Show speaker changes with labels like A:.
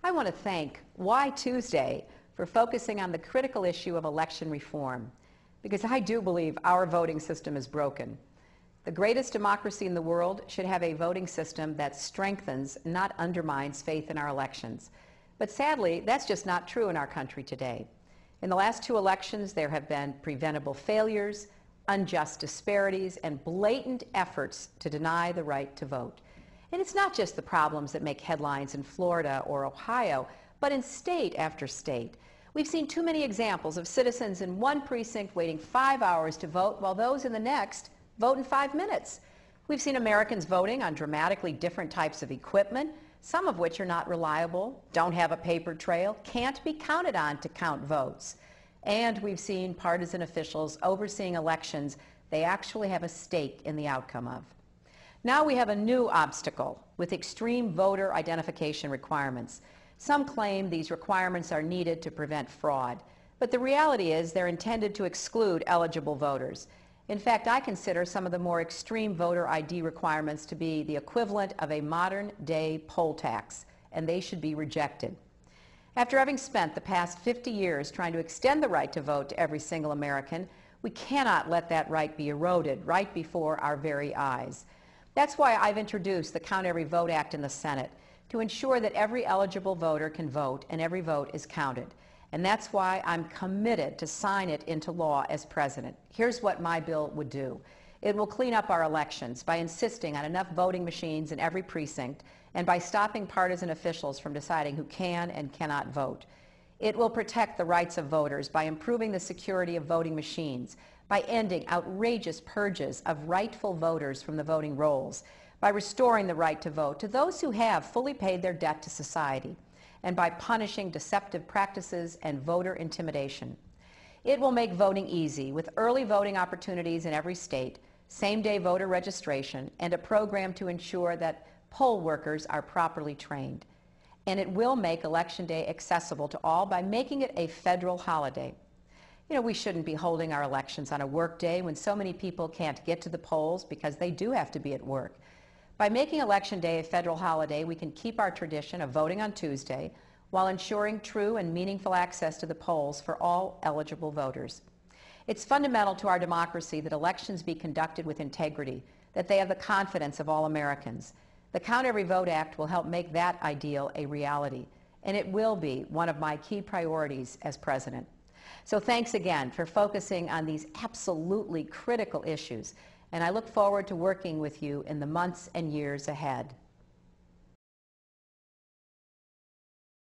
A: I want to thank Why Tuesday for focusing on the critical issue of election reform, because I do believe our voting system is broken. The greatest democracy in the world should have a voting system that strengthens, not undermines, faith in our elections. But sadly, that's just not true in our country today. In the last two elections, there have been preventable failures, unjust disparities, and blatant efforts to deny the right to vote. And it's not just the problems that make headlines in Florida or Ohio, but in state after state. We've seen too many examples of citizens in one precinct waiting 5 hours to vote while those in the next vote in 5 minutes. We've seen Americans voting on dramatically different types of equipment, some of which are not reliable, don't have a paper trail, can't be counted on to count votes. And we've seen partisan officials overseeing elections they actually have a stake in the outcome of. Now we have a new obstacle with extreme voter identification requirements. Some claim these requirements are needed to prevent fraud, but the reality is they're intended to exclude eligible voters. In fact, I consider some of the more extreme voter ID requirements to be the equivalent of a modern-day poll tax, and they should be rejected. After having spent the past 50 years trying to extend the right to vote to every single American, we cannot let that right be eroded right before our very eyes. That's why I've introduced the Count Every Vote Act in the Senate, to ensure that every eligible voter can vote and every vote is counted. And that's why I'm committed to sign it into law as president. Here's what my bill would do. It will clean up our elections by insisting on enough voting machines in every precinct and by stopping partisan officials from deciding who can and cannot vote. It will protect the rights of voters by improving the security of voting machines, by ending outrageous purges of rightful voters from the voting rolls, by restoring the right to vote to those who have fully paid their debt to society, and by punishing deceptive practices and voter intimidation. It will make voting easy with early voting opportunities in every state, same-day voter registration, and a program to ensure that poll workers are properly trained. And it will make Election Day accessible to all by making it a federal holiday. You know, we shouldn't be holding our elections on a work day when so many people can't get to the polls because they do have to be at work. By making Election Day a federal holiday, we can keep our tradition of voting on Tuesday while ensuring true and meaningful access to the polls for all eligible voters. It's fundamental to our democracy that elections be conducted with integrity, that they have the confidence of all Americans. The Count Every Vote Act will help make that ideal a reality, and it will be one of my key priorities as president. So thanks again for focusing on these absolutely critical issues, and I look forward to working with you in the months and years ahead.